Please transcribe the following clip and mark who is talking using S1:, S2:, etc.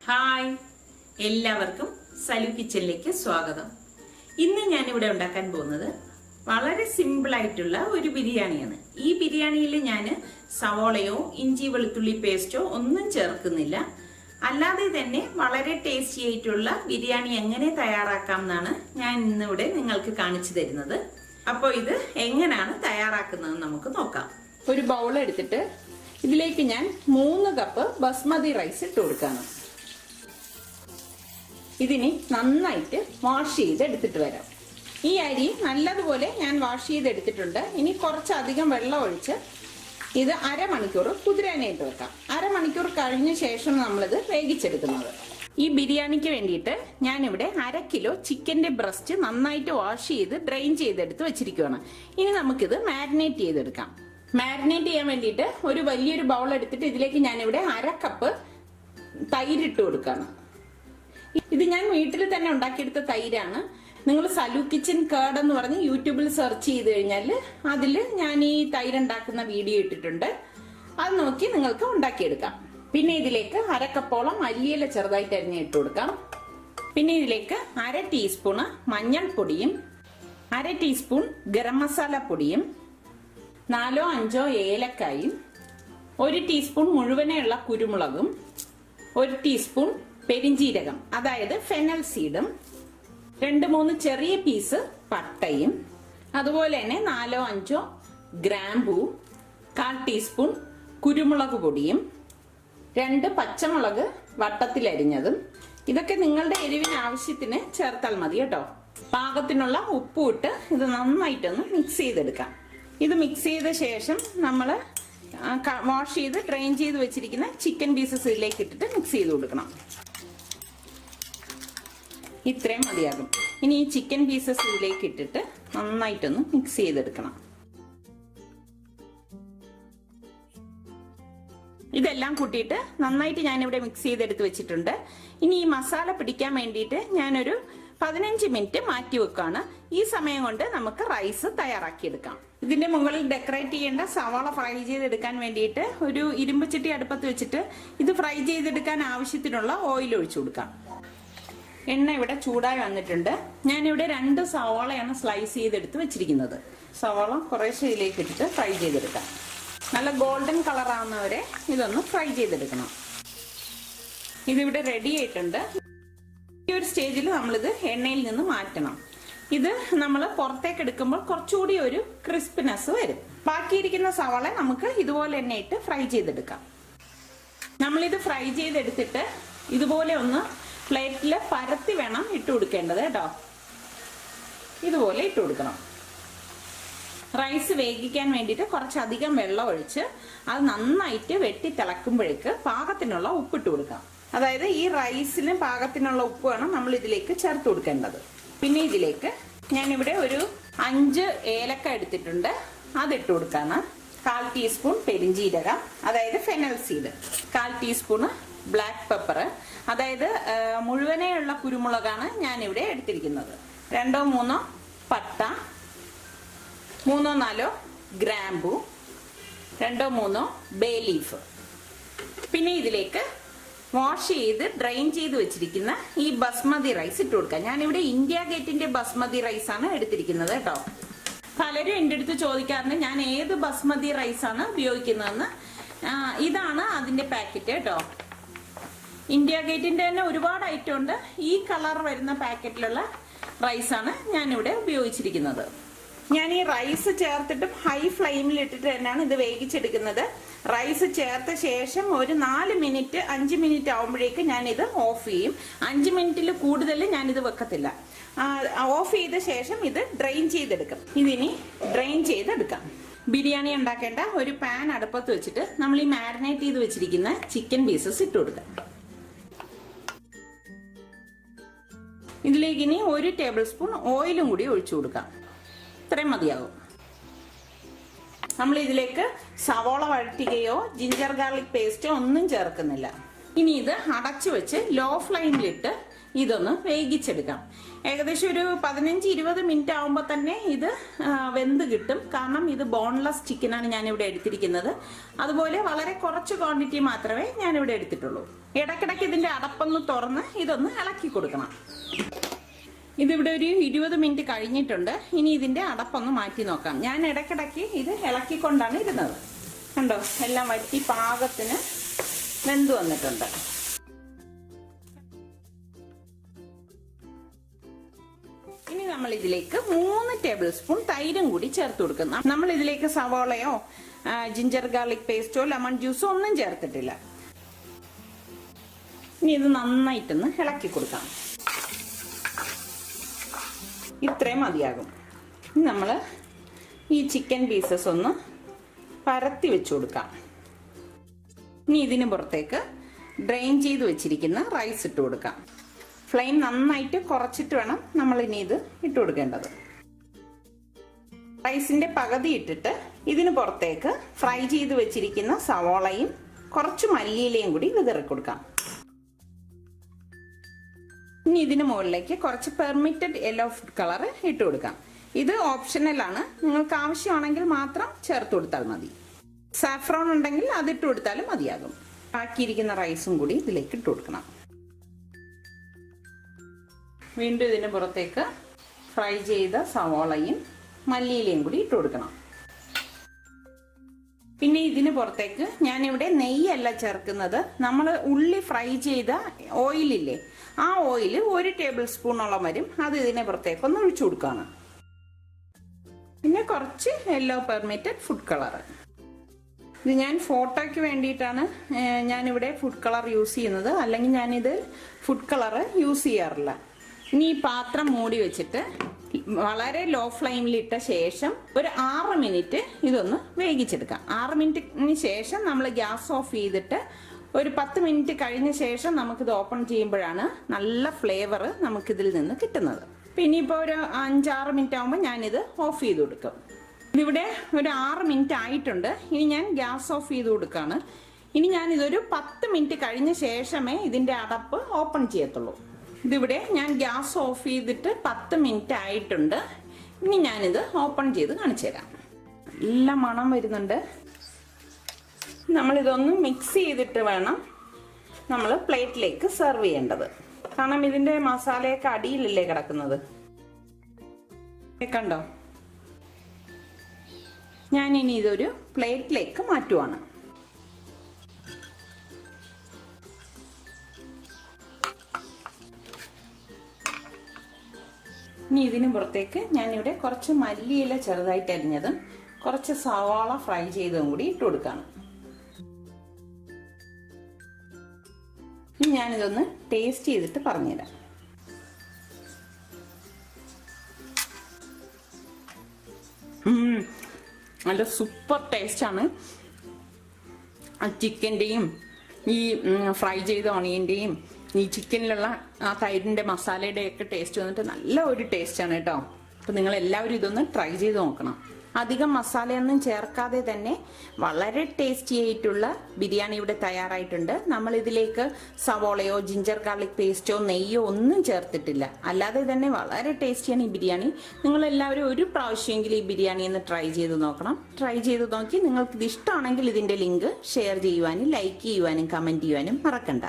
S1: Hi, എല്ലാവർക്കും സലു കിച്ചണിലേക്ക് സ്വാഗതം. ഇന്ന് ഞാനിവിടെ ഉണ്ടാക്കാൻ പോകുന്നത് വളരെ സിമ്പിൾ ആയിട്ടുള്ള ഒരു ബിരിയാണിയാണ്. ഈ ബിരിയാണിയിൽ ഞാൻ സവോളയോ ഇഞ്ചി വെളുത്തുള്ളി പേസ്റ്റോ ഒന്നും ചേർക്കുന്നില്ല. അല്ലാതെ തന്നെ വളരെ ടേസ്റ്റി ആയിട്ടുള്ള ബിരിയാണി എങ്ങനെ തയ്യാറാക്കാം എന്നാണ് ഞാൻ ഇന്നിവിടെ നിങ്ങൾക്ക് കാണിച്ചു തരുന്നത്. അപ്പോൾ ഇത് എങ്ങനെയാണ് തയ്യാറാക്കുന്നത് നമുക്ക് നോക്കാം. ഒരു ബൗൾ എടുത്തിട്ട് ഇതിലേക്ക് ഞാൻ 3 കപ്പ് ബസ്മതി റൈസ് ഇട്ട് കൊടുക്കാണ്. ഇതിനി നന്നായിട്ട് വാഷ് ചെയ്ത് എടുത്തിട്ട് വരാം. ഈ അരി നല്ലതുപോലെ ഞാൻ വാഷ് ചെയ്തെടുത്തിട്ടുണ്ട്. ഇനി കുറച്ചധികം വെള്ളം ഒഴിച്ച് ഇത് അരമണിക്കൂർ കുതിരാനായിട്ട് വെക്കാം. അരമണിക്കൂർ കഴിഞ്ഞ ശേഷം നമ്മളിത് വേവിച്ചെടുക്കുന്നത്. ഈ ബിരിയാണിക്ക് വേണ്ടിയിട്ട് ഞാനിവിടെ 1/2 കിലോ ചിക്കൻ്റെ ബ്രസ്റ്റ് നന്നായിട്ട് വാഷ് ചെയ്ത് ഡ്രെയിൻ ചെയ്തെടുത്ത് വെച്ചിരിക്കുകയാണ്. ഇനി നമുക്കിത് മാരിനേറ്റ് ചെയ്തെടുക്കാം. മാരിനേറ്റ് ചെയ്യാൻ വേണ്ടിയിട്ട് ഒരു വലിയൊരു ബൗൾ എടുത്തിട്ട് ഇതിലേക്ക് ഞാനിവിടെ 1/2 കപ്പ് തൈര് ഇട്ട് കൊടുക്കുകയാണ്. ഇത് ഞാൻ വീട്ടിൽ തന്നെ ഉണ്ടാക്കിയെടുത്ത തൈരാണ്. നിങ്ങൾ സലു കിച്ചൻ കേർഡ് എന്ന് പറഞ്ഞ് യൂട്യൂബിൽ സെർച്ച് ചെയ്ത് കഴിഞ്ഞാൽ അതിൽ ഞാൻ ഈ തൈര് ഉണ്ടാക്കുന്ന വീഡിയോ ഇട്ടിട്ടുണ്ട്. അത് നോക്കി നിങ്ങൾക്ക് ഉണ്ടാക്കിയെടുക്കാം. പിന്നെ ഇതിലേക്ക് 1/2 കപ്പോളം മല്ലിയില ചെറുതായിട്ട് അരിഞ്ഞ് ഇട്ട് കൊടുക്കാം. പിന്നെ ഇതിലേക്ക് 1/2 ടീസ്പൂണ് മഞ്ഞൾപ്പൊടിയും 1/2 ടീസ്പൂൺ ഗരം മസാല പൊടിയും 4-5 ഏലക്കായും 1 ടീസ്പൂൺ മുഴുവനെയുള്ള കുരുമുളകും 1 ടീസ്പൂൺ പെരിഞ്ജീരകം അതായത് ഫെനൽ സീഡും 2-3 ചെറിയ പീസ് പട്ടയും അതുപോലെ തന്നെ 4-5 ഗ്രാമ്പൂ 1/4 ടീസ്പൂൺ കുരുമുളക് പൊടിയും 2 പച്ചമുളക് വട്ടത്തിലരിഞ്ഞതും. ഇതൊക്കെ നിങ്ങളുടെ എരിവിന് ആവശ്യത്തിന് ചേർത്താൽ മതി കേട്ടോ. പാകത്തിനുള്ള ഉപ്പും ഇട്ട് ഇത് നന്നായിട്ടൊന്ന് മിക്സ് ചെയ്തെടുക്കാം. ഇത് മിക്സ് ചെയ്ത ശേഷം നമ്മൾ വാഷ് ചെയ്ത് ഡ്രെയിൻ ചെയ്ത് വെച്ചിരിക്കുന്ന ചിക്കൻ പീസസ് ഇതിലേക്ക് ഇട്ടിട്ട് മിക്സ് ചെയ്ത് കൊടുക്കണം. ഇത്രയും മതിയാകും. ഇനി ഈ ചിക്കൻ പീസസ് ഇതിലേക്ക് ഇട്ടിട്ട് നന്നായിട്ടൊന്ന് മിക്സ് ചെയ്തെടുക്കണം. ഇതെല്ലാം കൂട്ടിയിട്ട് നന്നായിട്ട് ഞാനിവിടെ മിക്സ് ചെയ്തെടുത്ത് വെച്ചിട്ടുണ്ട്. ഇനി ഈ മസാല പിടിക്കാൻ വേണ്ടിയിട്ട് ഞാനൊരു 15 മിനിറ്റ് മാറ്റി വെക്കാണ്. ഈ സമയം കൊണ്ട് നമുക്ക് റൈസ് തയ്യാറാക്കിയെടുക്കാം. ഇതിന്റെ മുകളിൽ ഡെക്കറേറ്റ് ചെയ്യേണ്ട സവാള ഫ്രൈ ചെയ്തെടുക്കാൻ വേണ്ടിയിട്ട് ഒരു ഇരുമ്പ് ചട്ടി അടുപ്പത്ത് വെച്ചിട്ട് ഇത് ഫ്രൈ ചെയ്തെടുക്കാൻ ആവശ്യത്തിനുള്ള ഓയിൽ ഒഴിച്ചു കൊടുക്കാം. എണ്ണ ഇവിടെ ചൂടായി വന്നിട്ടുണ്ട്. ഞാനിവിടെ 2 സവാളയാണ് സ്ലൈസ് ചെയ്തെടുത്ത് വെച്ചിരിക്കുന്നത്. സവാള കുറേശ്ശെ ഇതിലേക്ക് ഇട്ടിട്ട് ഫ്രൈ ചെയ്തെടുക്കാം. നല്ല ഗോൾഡൻ കളർ ആവുന്നവരെ ഇതൊന്ന് ഫ്രൈ ചെയ്തെടുക്കണം. ഇതിവിടെ റെഡി ആയിട്ടുണ്ട്. ഈ ഒരു സ്റ്റേജിൽ നമ്മളിത് എണ്ണയിൽ നിന്ന് മാറ്റണം. ഇത് നമ്മൾ പുറത്തേക്ക് എടുക്കുമ്പോൾ കുറച്ചുകൂടി ഒരു ക്രിസ്പിനെസ് വരും. ബാക്കിയിരിക്കുന്ന സവാള നമുക്ക് ഇതുപോലെ തന്നെ ഇട്ട് ഫ്രൈ ചെയ്തെടുക്കാം. നമ്മളിത് ഫ്രൈ ചെയ്തെടുത്തിട്ട് ഇതുപോലെ ഒന്ന് പ്ലേറ്റിൽ പരത്തി വേണം ഇട്ട് കൊടുക്കേണ്ടത് കേട്ടോ. ഇതുപോലെ ഇട്ട് കൊടുക്കണം. റൈസ് വേവിക്കാൻ വേണ്ടിയിട്ട് കുറച്ചധികം വെള്ളം ഒഴിച്ച് അത് നന്നായിട്ട് വെട്ടി തിളക്കുമ്പോഴേക്ക് പാകത്തിനുള്ള ഉപ്പിട്ട് കൊടുക്കാം. അതായത് ഈ റൈസിന് പാകത്തിനുള്ള ഉപ്പ് വേണം നമ്മൾ ഇതിലേക്ക് ചേർത്ത് കൊടുക്കേണ്ടത്. പിന്നെ ഇതിലേക്ക് ഞാനിവിടെ ഒരു 5 ഏലക്ക എടുത്തിട്ടുണ്ട്, അതിട്ട് കൊടുക്കാണ്. 1/4 ടീസ്പൂൺ പെരിഞ്ജീരകം അതായത് fennel seed, 1/4 teaspoon black pepper അതായത് മുഴുവനെയുള്ള കുരുമുളകാണ് ഞാനിവിടെ എടുത്തിരിക്കുന്നത്. 2-3 പട്ട, 3-4 ഗ്രാമ്പൂ, 2-3 ബേ ലീഫ്. പിന്നെ ഇതിലേക്ക് വാഷ് ചെയ്ത് ഡ്രെയിൻ ചെയ്ത് വെച്ചിരിക്കുന്ന ഈ ബസ്മതി റൈസ് ഇട്ട് കൊടുക്കാം. ഞാനിവിടെ ഇന്ത്യ ഗേറ്റിന്റെ ബസ്മതി റൈസ് ആണ് എടുത്തിരിക്കുന്നത് കേട്ടോ. പലരും എൻ്റെ അടുത്ത് ചോദിക്കാറുണ്ട് ഞാൻ ഏത് ബസ്മതി റൈസ് ആണ് ഉപയോഗിക്കുന്നതെന്ന്. ഇതാണ് അതിന്റെ പാക്കറ്റ് കേട്ടോ. ഇന്ത്യ ഗേറ്റിന്റെ തന്നെ ഒരുപാട് ഐറ്റം ഉണ്ട്. ഈ കളർ വരുന്ന പാക്കറ്റിലുള്ള റൈസാണ് ഞാനിവിടെ ഉപയോഗിച്ചിരിക്കുന്നത്. ഞാൻ ഈ റൈസ് ചേർത്തിട്ട് ഹൈ ഫ്ലെയിമിൽ ഇട്ടിട്ട് തന്നെയാണ് ഇത് വേവിച്ചെടുക്കുന്നത്. റൈസ് ചേർത്ത ശേഷം ഒരു 4 മിനിറ്റ് 5 മിനിറ്റ് ആവുമ്പോഴേക്ക് ഞാനിത് ഓഫ് ചെയ്യും. 5 മിനിറ്റിൽ കൂടുതൽ ഞാനിത് വെക്കത്തില്ല. ഓഫ് ചെയ്ത ശേഷം ഇത് ഡ്രെയിൻ ചെയ്തെടുക്കും. ഇതിനി ഡ്രെയിൻ ചെയ്തെടുക്കാം. ബിരിയാണി ഉണ്ടാക്കേണ്ട ഒരു പാൻ അടുപ്പത്ത് വെച്ചിട്ട് നമ്മൾ ഈ മാരിനേറ്റ് ചെയ്ത് വെച്ചിരിക്കുന്ന ചിക്കൻ പീസസ് ഇട്ട് കൊടുക്കാം. ഇതിലേക്ക് ഇനി 1 ടേബിൾ സ്പൂൺ ഓയിലും കൂടി ഒഴിച്ചു കൊടുക്കാം. ഇത്രയും മതിയാകും. നമ്മൾ ഇതിലേക്ക് സവോള വഴറ്റുകയോ ജിഞ്ചർ ഗാർലിക് പേസ്റ്റോ ഒന്നും ചേർക്കുന്നില്ല. ഇനി ഇത് അടച്ചു വെച്ച് ലോ ഫ്ലെയിമിലിട്ട് ഇതൊന്ന് വേവിച്ചെടുക്കാം. ഏകദേശം ഒരു 15-20 മിനിറ്റ് ആകുമ്പോൾ തന്നെ ഇത് വെന്ത് കിട്ടും. കാരണം ഇത് ബോൺലെസ് ചിക്കനാണ് ഞാനിവിടെ എടുത്തിരിക്കുന്നത്. അതുപോലെ വളരെ കുറച്ച് ക്വാണ്ടിറ്റി മാത്രമേ ഞാനിവിടെ എടുത്തിട്ടുള്ളൂ. ഇടയ്ക്കിടയ്ക്ക് ഇതിന്റെ അടപ്പൊന്ന് തുറന്ന് ഇതൊന്ന് ഇളക്കി കൊടുക്കണം. ഇതിവിടെ ഒരു 20 മിനിറ്റ് കഴിഞ്ഞിട്ടുണ്ട്. ഇനി ഇതിന്റെ അടപ്പൊന്ന് മാറ്റി നോക്കാം. ഞാൻ ഇടയ്ക്കിടയ്ക്ക് ഇത് ഇളക്കിക്കൊണ്ടാണ് ഇരുന്നത്. കണ്ടോ, എല്ലാം വറ്റി പാകത്തിന് വെന്ത് വന്നിട്ടുണ്ട്. ഇനി നമ്മൾ ഇതിലേക്ക് 3 ടേബിൾ സ്പൂൺ തൈരും കൂടി ചേർത്ത് കൊടുക്കും. നമ്മൾ ഇതിലേക്ക് സവാളയോ ജിഞ്ചർ ഗാർലിക് പേസ്റ്റോ ലെമൺ ജ്യൂസോ ഒന്നും ചേർത്തിട്ടില്ല. ഇനി ഇത് നന്നായിട്ടൊന്ന് ഇളക്കി കൊടുക്കാം. ഇത്രയും മതിയാകും. ഇനി നമ്മൾ ഈ ചിക്കൻ പീസസ് ഒന്ന് പരത്തി വെച്ച് കൊടുക്കാം. ഇനി ഇതിന് പുറത്തേക്ക് ഡ്രെയിൻ ചെയ്ത് വെച്ചിരിക്കുന്ന റൈസ് ഇട്ട് കൊടുക്കാം. ഫ്ലെയിം നന്നായിട്ട് കുറച്ചിട്ട് വേണം നമ്മൾ ഇനി ഇത് ഇട്ട് കൊടുക്കേണ്ടത്. റൈസിന്റെ പകുതി ഇട്ടിട്ട് ഇതിന് പുറത്തേക്ക് ഫ്രൈ ചെയ്ത് വെച്ചിരിക്കുന്ന സവാളയും കുറച്ച് മല്ലിയിലയും കൂടി വിതറി കൊടുക്കാം. ഇനി ഇതിന് മുകളിലേക്ക് കുറച്ച് പെർമിറ്റഡ് യെല്ലോ ഫുഡ് കളർ ഇട്ട് കൊടുക്കാം. ഇത് ഓപ്ഷണൽ ആണ്, നിങ്ങൾക്ക് ആവശ്യമാണെങ്കിൽ മാത്രം ചേർത്ത് കൊടുത്താൽ മതി. സാഫ്രോൺ ഉണ്ടെങ്കിൽ അതിട്ട് കൊടുത്താലും മതിയാകും. ബാക്കിയിരിക്കുന്ന റൈസും കൂടി ഇതിലേക്ക് ഇട്ട് കൊടുക്കണം. വീണ്ടും ഇതിന് പുറത്തേക്ക് ഫ്രൈ ചെയ്ത സവാളയും മല്ലിയിലയും കൂടി ഇട്ട് കൊടുക്കണം. പിന്നെ ഇതിന് പുറത്തേക്ക് ഞാനിവിടെ നെയ്യല്ല ചേർക്കുന്നത്, നമ്മൾ ഉള്ളി ഫ്രൈ ചെയ്ത ഓയിലില്ലേ, ആ ഓയിൽ 1 ടേബിൾ സ്പൂണോളം വരും. അത് ഇതിന് പുറത്തേക്ക് ഒന്ന് ഒഴിച്ചു കൊടുക്കുകയാണ്. പിന്നെ കുറച്ച് യെല്ലോ പെർമിറ്റഡ് ഫുഡ് കളർ. ഇത് ഞാൻ ഫോട്ടോയ്ക്ക് വേണ്ടിയിട്ടാണ് ഞാനിവിടെ ഫുഡ് കളർ യൂസ് ചെയ്യുന്നത്, അല്ലെങ്കിൽ ഞാനിത് ഫുഡ് കളർ യൂസ് ചെയ്യാറില്ല. ഇനി ഈ പാത്രം മൂടി വെച്ചിട്ട് വളരെ ലോ ഫ്ലെയിമിൽ ഇട്ട ശേഷം ഒരു 6 മിനിറ്റ് ഇതൊന്ന് വേവിച്ചെടുക്കാം. 6 മിനിറ്റിന് ശേഷം നമ്മൾ ഗ്യാസ് ഓഫ് ചെയ്തിട്ട് ഒരു 10 മിനിറ്റ് കഴിഞ്ഞ ശേഷം നമുക്കിത് ഓപ്പൺ ചെയ്യുമ്പോഴാണ് നല്ല ഫ്ലേവർ നമുക്കിതിൽ നിന്ന് കിട്ടുന്നത്. പിന്നെ ഇപ്പോൾ ഒരു 5-6 മിനിറ്റ് ആകുമ്പോൾ ഞാനിത് ഓഫ് ചെയ്ത് കൊടുക്കും. ഇതിവിടെ ഒരു 6 മിനിറ്റ് ആയിട്ടുണ്ട്. ഇനി ഞാൻ ഗ്യാസ് ഓഫ് ചെയ്ത് കൊടുക്കുകയാണ്. ഇനി ഞാനിതൊരു 10 മിനിറ്റ് കഴിഞ്ഞ ശേഷമേ ഇതിൻ്റെ അടപ്പ് ഓപ്പൺ ചെയ്യത്തുള്ളൂ. ഇതിവിടെ ഞാൻ ഗ്യാസ് ഓഫ് ചെയ്തിട്ട് 10 മിനിറ്റ് ആയിട്ടുണ്ട്. ഇനി ഞാനിത് ഓപ്പൺ ചെയ്ത് കാണിച്ചു തരാം. നല്ല മണം വരുന്നുണ്ട്. നമ്മളിതൊന്ന് മിക്സ് ചെയ്തിട്ട് വേണം നമ്മൾ പ്ലേറ്റിലേക്ക് സെർവ് ചെയ്യേണ്ടത്. കാരണം ഇതിൻ്റെ മസാലയൊക്കെ അടിയിലല്ലേ കിടക്കുന്നത്. കണ്ടോ, ഞാനിനി ഇതൊരു പ്ലേറ്റിലേക്ക് മാറ്റുവാണ്. ഇനി ഇതിന് പുറത്തേക്ക് ഞാനിവിടെ കുറച്ച് മല്ലിയില ചെറുതായിട്ട് അരിഞ്ഞതും കുറച്ച് സവാള ഫ്രൈ ചെയ്തതും കൂടി ഇട്ട് കൊടുക്കുകയാണ്. ഇനി ഞാനിതൊന്ന് ടേസ്റ്റ് ചെയ്തിട്ട് പറഞ്ഞുതരാം. നല്ല സൂപ്പർ ടേസ്റ്റാണ്. ചിക്കൻ്റെയും ഈ ഫ്രൈ ചെയ്ത ഓണിയൻ്റെയും ഈ ചിക്കനിലുള്ള ആ തൈരിൻ്റെ മസാലയുടെയൊക്കെ ടേസ്റ്റ് വന്നിട്ട് നല്ല ഒരു ടേസ്റ്റാണ് കേട്ടോ. അപ്പോൾ നിങ്ങൾ എല്ലാവരും ഇതൊന്ന് ട്രൈ ചെയ്ത് നോക്കണം. അധികം മസാലയൊന്നും ചേർക്കാതെ തന്നെ വളരെ ടേസ്റ്റി ആയിട്ടുള്ള ബിരിയാണി ഇവിടെ തയ്യാറായിട്ടുണ്ട്. നമ്മൾ ഇതിലേക്ക് സവോളയോ ജിഞ്ചർ ഗാർലിക് പേസ്റ്റോ നെയ്യോ ഒന്നും ചേർത്തിട്ടില്ല. അല്ലാതെ തന്നെ വളരെ ടേസ്റ്റിയാണ് ഈ ബിരിയാണി. നിങ്ങളെല്ലാവരും ഒരു പ്രാവശ്യമെങ്കിലും ഈ ബിരിയാണി ഒന്ന് ട്രൈ ചെയ്ത് നോക്കണം. ട്രൈ ചെയ്ത് നോക്കി നിങ്ങൾക്ക് ഇത് ഇഷ്ടമാണെങ്കിൽ ഇതിൻ്റെ ലിങ്ക് ഷെയർ ചെയ്യുവാനും ലൈക്ക് ചെയ്യുവാനും കമൻറ്റ് ചെയ്യുവാനും മറക്കണ്ട.